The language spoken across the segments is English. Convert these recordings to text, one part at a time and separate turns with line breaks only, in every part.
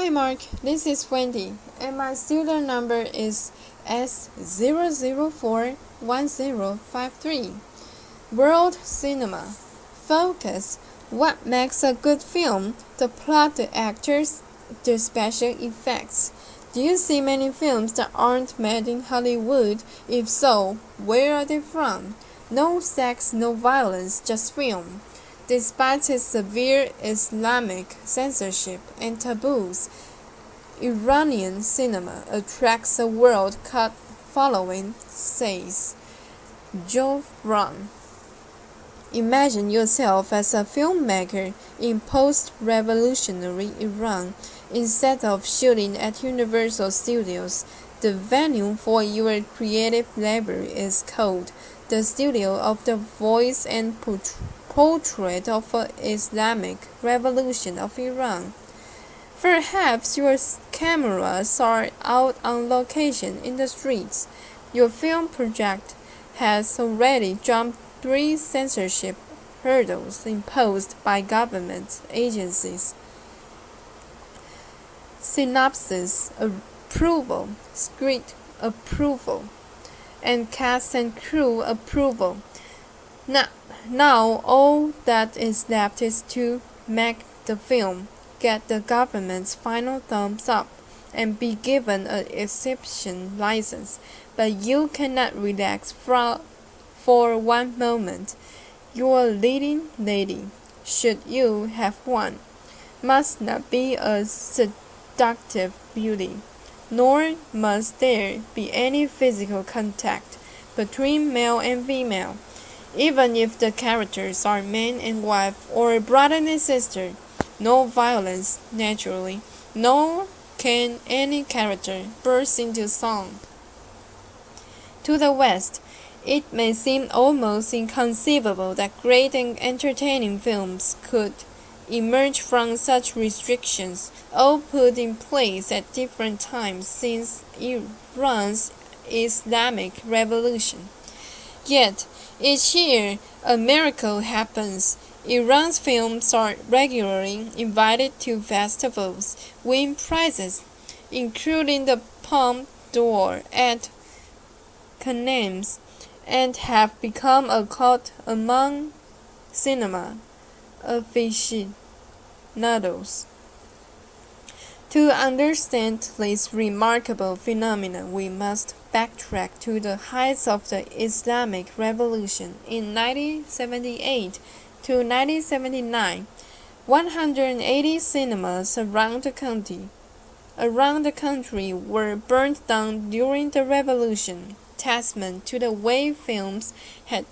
Hi Mark, this is Wendy, and my student number is S0041053. World Cinema. Focus. What makes a good film? The plot, the actors, the special effects. Do you see many films that aren't made in Hollywood? If so, where are they from? No sex, no violence, just film. Despite its severe Islamic censorship and taboos, Iranian cinema attracts a world cult following, says Jovran. Imagine yourself as a filmmaker in post-revolutionary Iran. Instead of shooting at Universal Studios, the venue for your creative labor is called the Studio of the Voice and Portrait of the Islamic Revolution of Iran. Perhaps your cameras are out on location in the streets. Your film project has already jumped 3 censorship hurdles imposed by government agencies: synopsis approval, script approval, and cast and crew approval. Now all that is left is to make the film, get the government's final thumbs up, and be given an exhibition license. But you cannot relax for one moment. Your leading lady, should you have one, must not be a seductive beauty, nor must there be any physical contact between male and female, even if the characters are man and wife or brother and sister. No violence, naturally, nor can any character burst into song. To the West, it may seem almost inconceivable that great and entertaining films could emerge from such restrictions, all put in place at different times since Iran's Islamic Revolution. Yet, each year, a miracle happens. Iran's films are regularly invited to festivals, win prizes, including the Palme d'Or at Cannes, and have become a cult among cinema aficionados. To understand this remarkable phenomenon, we must backtrack to the heights of the Islamic Revolution in 1978 to 1979. 180 cinemas around the country were burned down during the revolution, testament to the way films had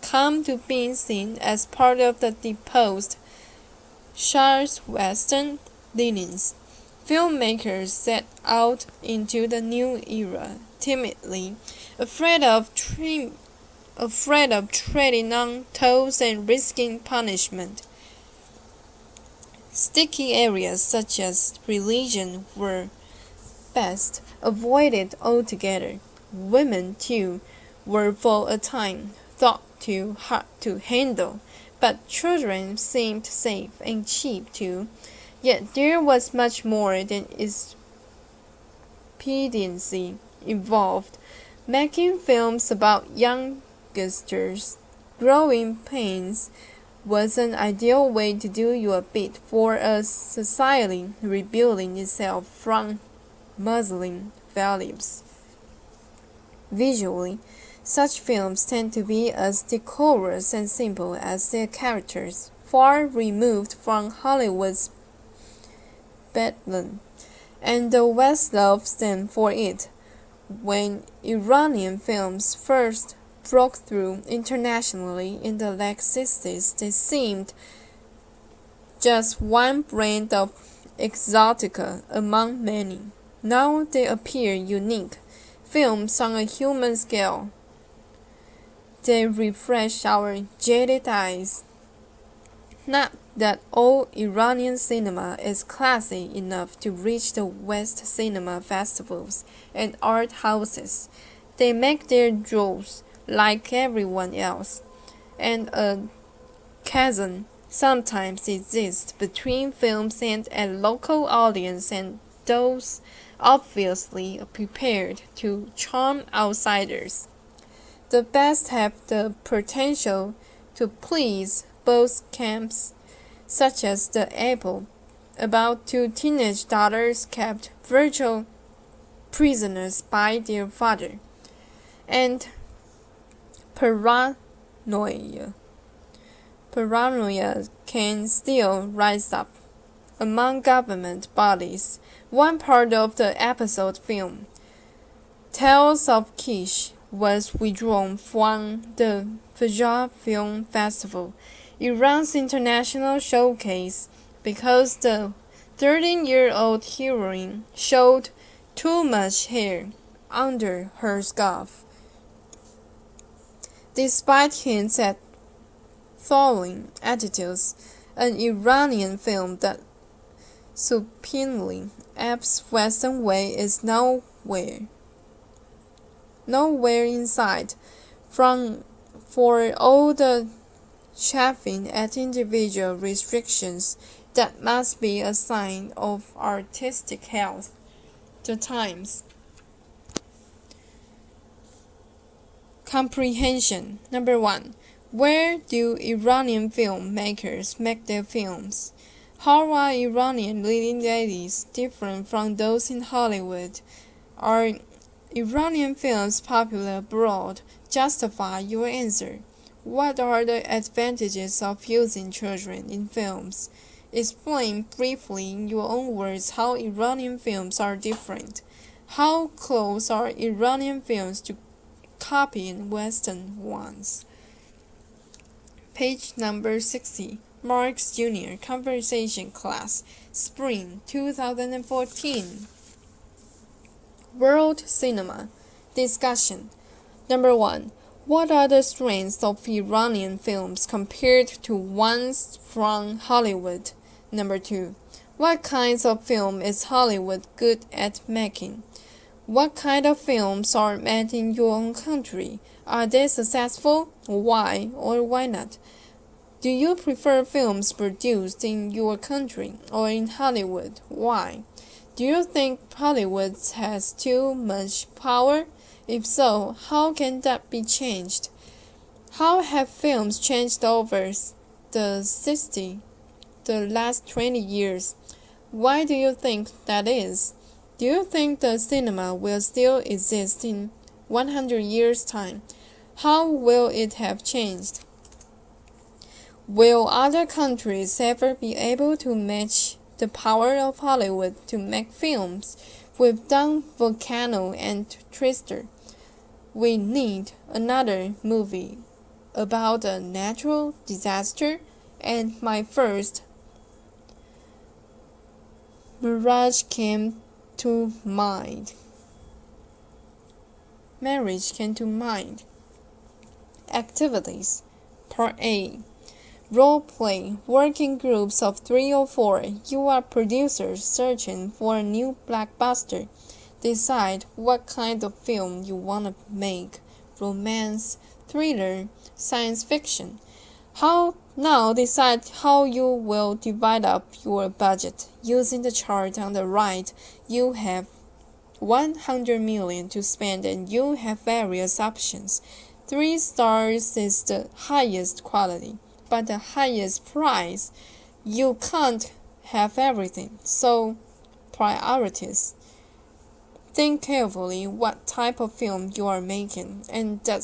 come to be seen as part of the deposed Shah's Western leanings. Filmmakers set out into the new era timidly, afraid of treading on toes and risking punishment. Sticky areas such as religion were best avoided altogether. Women, too, were for a time thought too hard to handle, but children seemed safe and cheap too. Yet there was much more than expediency involved. Making films about youngsters' growing pains was an ideal way to do your bit for a society rebuilding itself from Muslim values. Visually, such films tend to be as decorous and simple as their characters, far removed from Hollywood's bedlam, and the West loves them for it. When Iranian films first broke through internationally in the late 60s, they seemed just one brand of exotica among many. Now they appear unique, films on a human scale. They refresh our jaded eyes. Not that all Iranian cinema is classy enough to reach the West cinema festivals and art houses. They make their draws like everyone else, and a chasm sometimes exist between films and a local audience and those obviously prepared to charm outsiders. The best have the potential to please both camps, such as The Apple, about two teenage daughters kept virtual prisoners by their father, and Paranoia. Paranoia can still rise up among government bodies. One part of the episode film, Tales of Kish, was withdrawn from the Fajr Film Festival, Iran's international showcase, because the 13-year-old heroine showed too much hair under her scarf. Despite hints at thawing attitudes, an Iranian film that supinely apes Western way is nowhere in sight. For all the chafing at individual restrictions, that must be a sign of artistic health. The Times. Comprehension. Number 1. Where do Iranian filmmakers make their films? How are Iranian leading ladies different from those in Hollywood? Are Iranian films popular abroad? Justify your answer. What are the advantages of using children in films? Explain briefly in your own words how Iranian films are different. How close are Iranian films to copying Western ones? Page number 60. Marx Jr. Conversation Class, Spring 2014. World Cinema. Discussion. Number 1. What are the strengths of Iranian films compared to ones from Hollywood? Number 2. What kinds of film is Hollywood good at making? What kind of films are made in your own country? Are they successful? Why or why not? Do you prefer films produced in your country or in Hollywood? Why? Do you think Hollywood has too much power? If so, how can that be changed? How have films changed over the last 20 years? Why do you think that is? Do you think the cinema will still exist in 100 years' time? How will it have changed? Will other countries ever be able to match the power of Hollywood to make films? We've done Volcano and Twister. We need another movie about a natural disaster, and my first marriage came to mind. Activities. Part A. Role play. Working groups of 3 or 4. You are producers searching for a new blockbuster. Decide what kind of film you want to make. Romance, thriller, science fiction. Now decide how you will divide up your budget. Using the chart on the right, you have 100 million to spend and you have various options. 3 stars is the highest quality, but the highest price. You can't have everything, so priorities. Think carefully what type of film you are making, and that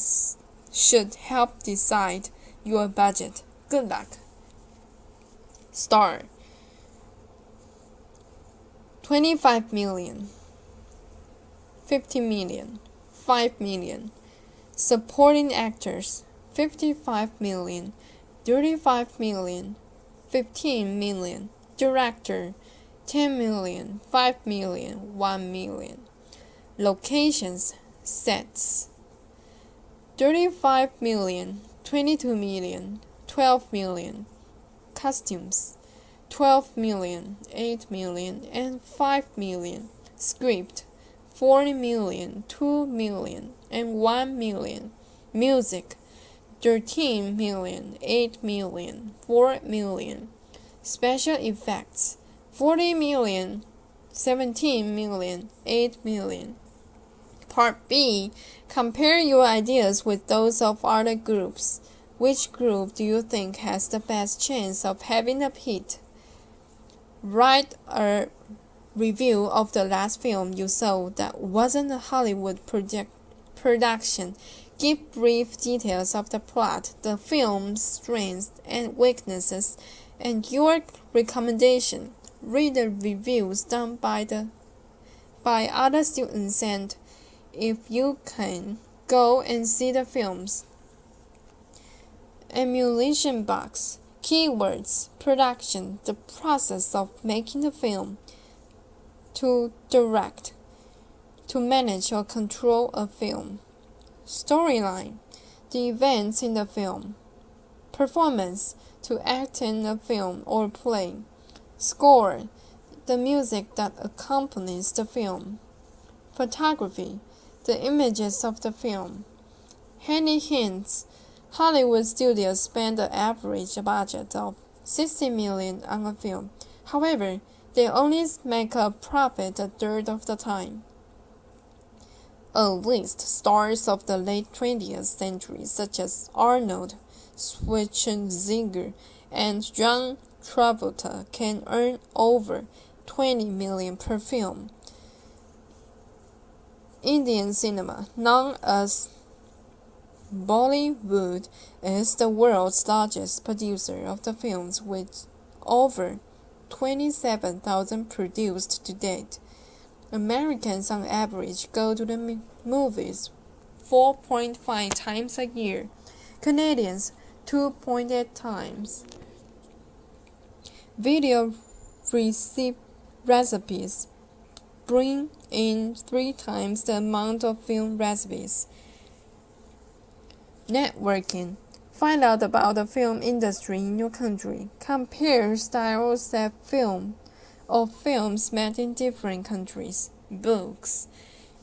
should help decide your budget. Good luck. Star. 25 million, 50 million, 5 million. Supporting actors, 55 million, 35 million, 15 million. Director, 10 million, 5 million, 1 million. Locations, sets, 35 million, 22 million, 12 million. Costumes, 12 million, 8 million, and 5 million. Script, 40 million, 2 million, and 1 million. Music, 13 million, 8 million, 4 million. Special effects 40 million, 17 million, 8 million. Part B. Compare your ideas with those of other groups. Which group do you think has the best chance of having a hit? Write a review of the last film you saw that wasn't a Hollywood production. Give brief details of the plot, the film's strengths and weaknesses, and your recommendation. Read the reviews done by other students, and if you can, go and see the films. Emulation box. Keywords. Production. The process of making the film. To direct. To manage or control a film. Storyline. The events in the film. Performance. To act in a film or play. Score. The music that accompanies the film. Photography. The images of the film. Handy hints. Hollywood studios spend an average budget of $60 million on a film. However, they only make a profit a third of the time. A list. Stars of the late 20th century such as Arnold Schwarzenegger and John Travolta can earn over $20 million per film. Indian cinema, known as Bollywood, is the world's largest producer of the films, with over 27,000 produced to date. Americans on average go to the movies 4.5 times a year. Canadians 2.8 times. Video recipes bring in 3 times the amount of film recipes. Networking. Find out about the film industry in your country. Compare styles of films made in different countries. Books.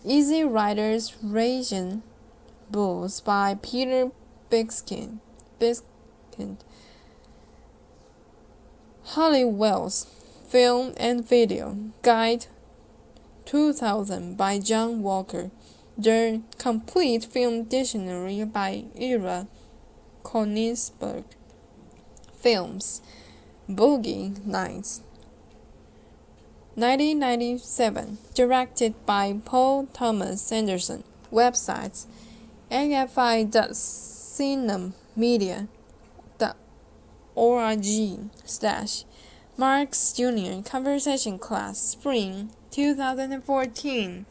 Easy Rider's Raging Bulls by Peter Biskind. Halliwell's Film and Video Guide 2000 by John Walker. The Complete Film Dictionary by Ira Konigsberg. Films. Boogie Nights 1997, directed by Paul Thomas Anderson. Websites. afi.cinemedia.org/ Marx Jr. Conversation Class Spring 2014.